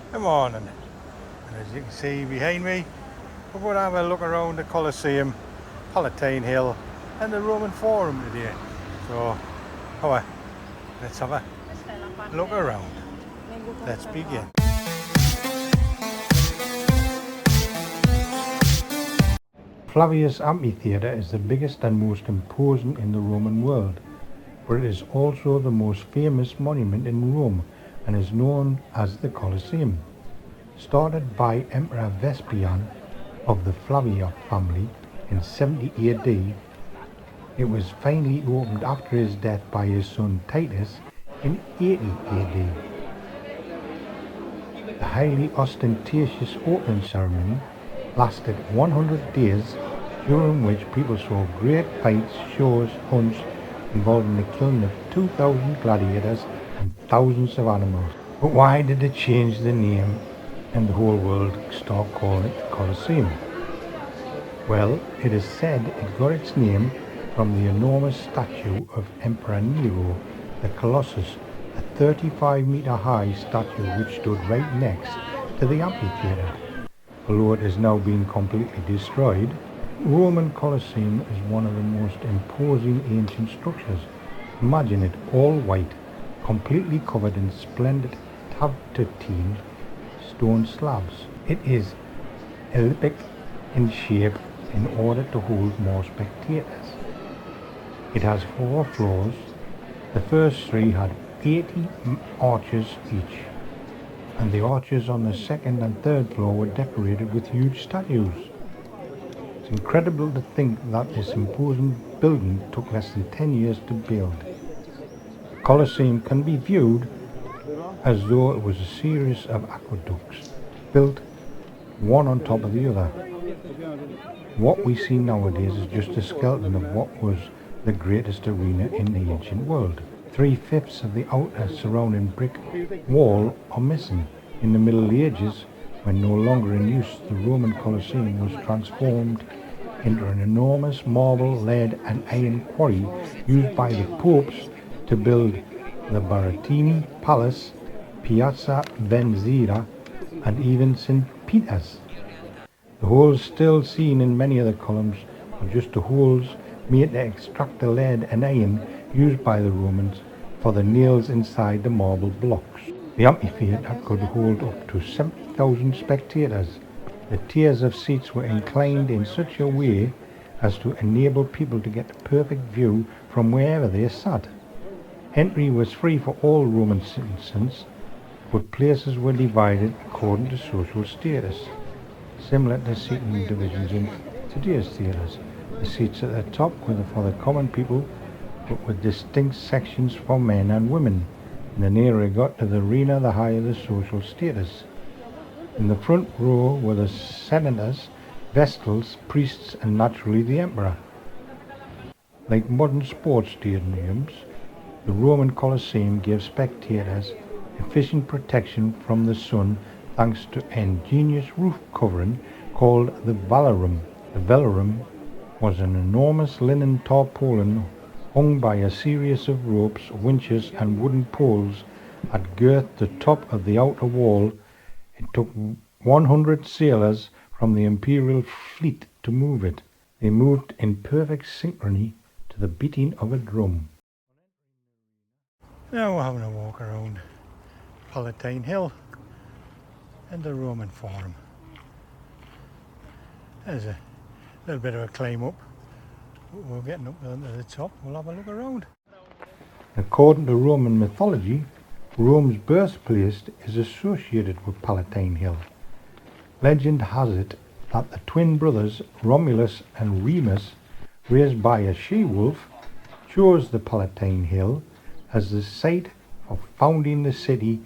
Good morning. And as you can see behind me, we're going to have a look around the Colosseum, Palatine Hill and the Roman Forum today. So, let's have a look around. Let's begin. Flavius Amphitheatre is the biggest and most imposing in the Roman world, but it is also the most famous monument in Rome and is known as the Colosseum. Started by Emperor Vespasian of the Flavia family in 70 AD, it was finally opened after his death by his son Titus in 80 AD. The highly ostentatious opening ceremony lasted 100 days, during which people saw great fights, shows, hunts involving the killing of 2,000 gladiators and thousands of animals. But why did it change the name and the whole world start calling it the Colosseum? Well, it is said it got its name from the enormous statue of Emperor Nero, the Colossus, a 35-meter high statue which stood right next to the amphitheatre. Although it has now been completely destroyed, Roman Colosseum is one of the most imposing ancient structures. Imagine it all white, completely covered in splendid travertine stone slabs. It is elliptic in shape in order to hold more spectators. It has 4 floors. The first 3 had 80 arches each, and the arches on the second and third floor were decorated with huge statues. It's incredible to think that this imposing building took less than 10 years to build. The Colosseum can be viewed as though it was a series of aqueducts built one on top of the other. What we see nowadays is just a skeleton of what was the greatest arena in the ancient world. 3/5 of the outer surrounding brick wall are missing. In the Middle Ages, when no longer in use, the Roman Colosseum was transformed into an enormous marble, lead and iron quarry used by the popes to build the Palatine Palace, Piazza Venezia and even St. Peter's. The holes still seen in many of the columns are just the holes made to extract the lead and iron used by the Romans for the nails inside the marble blocks. The amphitheatre could hold up to 70,000 spectators. The tiers of seats were inclined in such a way as to enable people to get a perfect view from wherever they sat. Entry was free for all Roman citizens, but places were divided according to social status, similar to seating divisions in today's theatres. The seats at the top were for the common people, but with distinct sections for men and women. And the nearer it got to the arena, the higher the social status. In the front row were the senators, vestals, priests, and naturally the emperor. Like modern sports stadiums, the Roman Colosseum gave spectators efficient protection from the sun thanks to an ingenious roof covering called the velorum. The velorum was an enormous linen tarpaulin hung by a series of ropes, winches and wooden poles that girthed the top of the outer wall. It took 100 sailors from the imperial fleet to move it. They moved in perfect synchrony to the beating of a drum. Now we're having a walk around Palatine Hill and the Roman Forum. There's a little bit of a climb up. We're getting up to the top. We'll have a look around. According to Roman mythology, Rome's birthplace is associated with Palatine Hill. Legend has it that the twin brothers Romulus and Remus, raised by a she-wolf, chose the Palatine Hill as the site of founding the city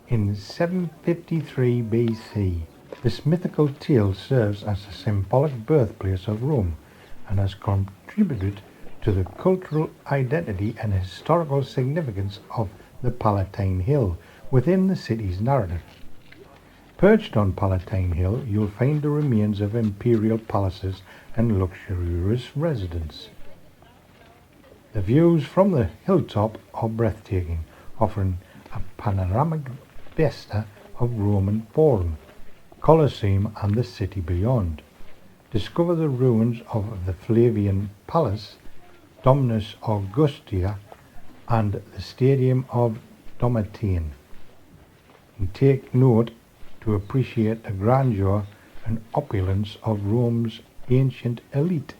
in 753 BC. This mythical tale serves as a symbolic birthplace of Rome and has contributed to the cultural identity and historical significance of the Palatine Hill within the city's narrative. Perched on Palatine Hill, you'll find the remains of imperial palaces and luxurious residences. The views from the hilltop are breathtaking, offering a panoramic vista of Roman Forum, Colosseum and the city beyond. Discover the ruins of the Flavian Palace, Dominus Augusta and the Stadium of Domitian. And take note to appreciate the grandeur and opulence of Rome's ancient elite.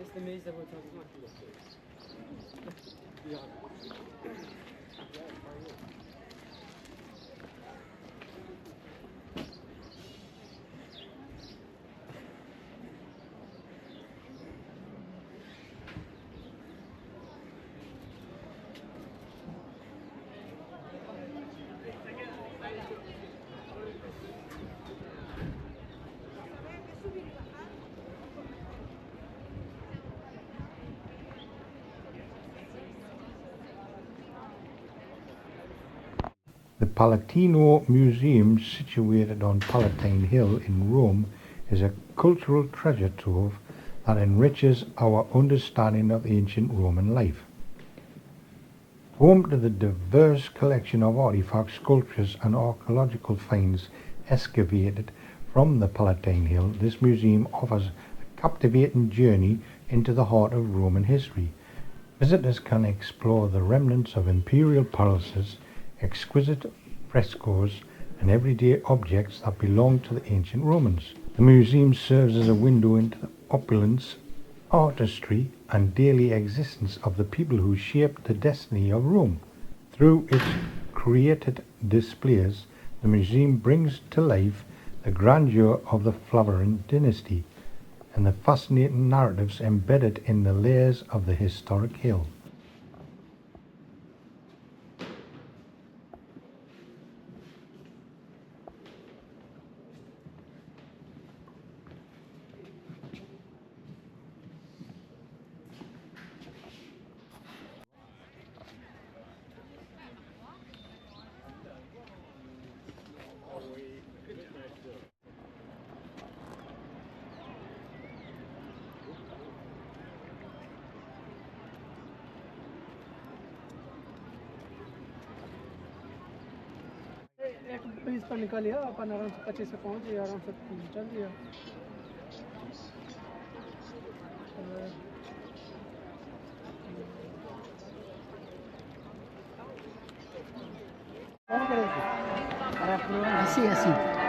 It's the maze that we're talking about. Yeah. The Palatino Museum, situated on Palatine Hill in Rome, is a cultural treasure trove that enriches our understanding of ancient Roman life. Home to the diverse collection of artifacts, sculptures and archaeological finds excavated from the Palatine Hill, this museum offers a captivating journey into the heart of Roman history. Visitors can explore the remnants of imperial palaces, exquisite frescoes and everyday objects that belonged to the ancient Romans. The museum serves as a window into the opulence, artistry and daily existence of the people who shaped the destiny of Rome. Through its created displays, The museum brings to life the grandeur of the Flavian dynasty and the fascinating narratives embedded in the layers of the historic hill. एक 20 पर निकलिए अपन आराम से 25 पे पहुँच जाइए आराम से चल दिया Así, así.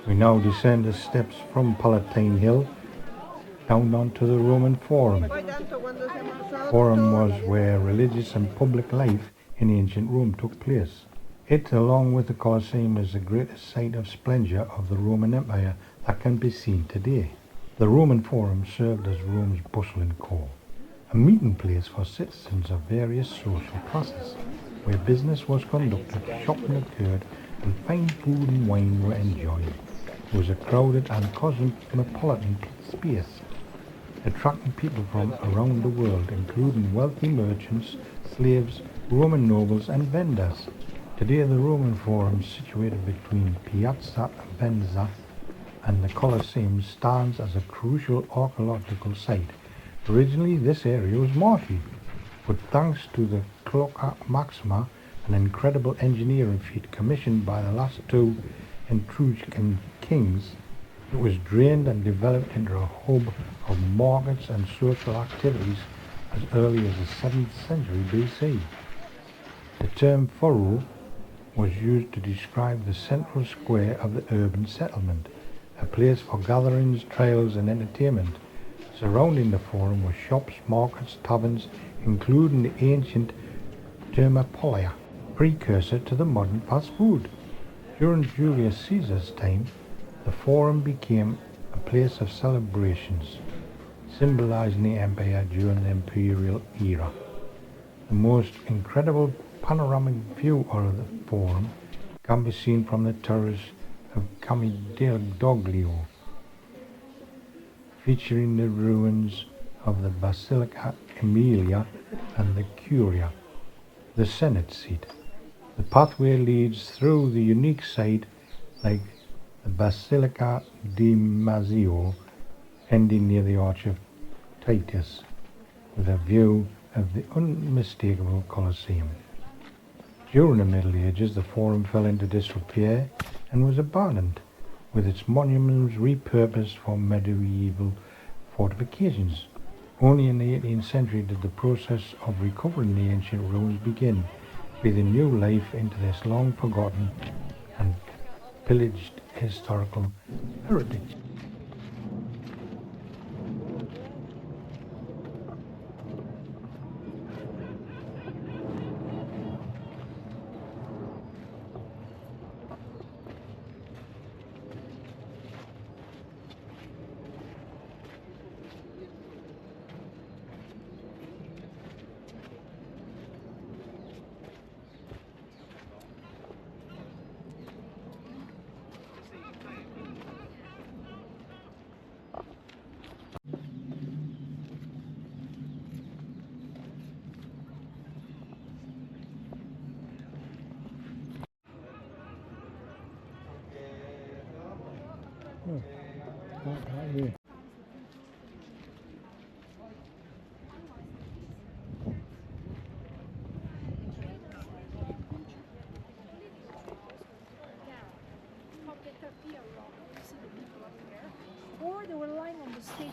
We now descend the steps from Palatine Hill down onto the Roman Forum. The Forum was where religious and public life in ancient Rome took place. It, along with the Colosseum, is the greatest sight of splendour of the Roman Empire that can be seen today. The Roman Forum served as Rome's bustling core, a meeting place for citizens of various social classes, where business was conducted, shopping occurred, and fine food and wine were enjoyed. It was a crowded and cosmopolitan space, attracting people from around the world, including wealthy merchants, slaves, Roman nobles, and vendors. Today, the Roman Forum, situated between Piazza Venezia and the Colosseum, stands as a crucial archaeological site. Originally, this area was marshy, but thanks to the Cloaca Maxima, an incredible engineering feat commissioned by the last two Etruscan kings, it was drained and developed into a hub of markets and social activities as early as the 7th century BC. The term foro was used to describe the central square of the urban settlement, a place for gatherings, trials, and entertainment. Surrounding the forum were shops, markets, taverns, including the ancient Thermopolia, precursor to the modern fast food. During Julius Caesar's time, the forum became a place of celebrations, symbolizing the empire during the imperial era. The most incredible panoramic view of the forum can be seen from the terrace of Campidoglio, featuring the ruins of the Basilica Aemilia and the Curia, the Senate seat. The pathway leads through the unique site like the Basilica di Mazzio, ending near the Arch of Titus, with a view of the unmistakable Colosseum. During the Middle Ages, the forum fell into disrepair and was abandoned, with its monuments repurposed for medieval fortifications. Only in the 18th century did the process of recovering the ancient ruins begin, breathing new life into this long forgotten and pillaged historical heritage. Hey,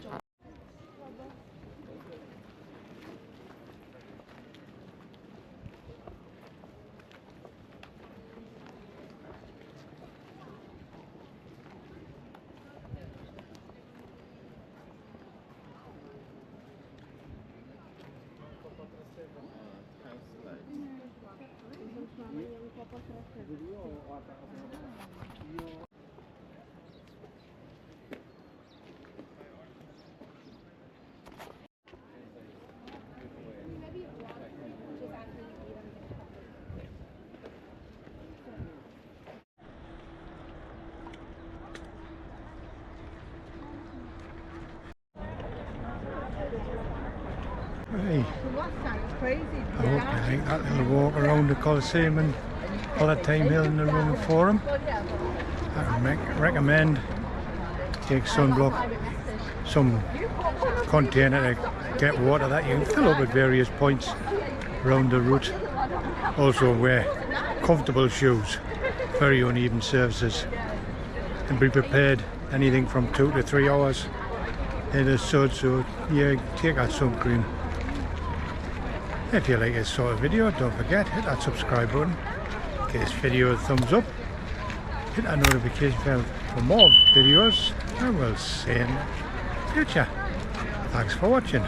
That's crazy. I hope you like that little walk around the Colosseum and Palatine Hill in the Roman Forum. I recommend take sunblock, some container to get water that you can fill up at various points around the route. Also wear comfortable shoes, very uneven surfaces, and be prepared anything from 2 to 3 hours in the sun, so yeah, take that sun cream. If you like this sort of video, don't forget, hit that subscribe button, give this video a thumbs up, hit that notification bell for more videos, and we'll see you in the future. Thanks for watching.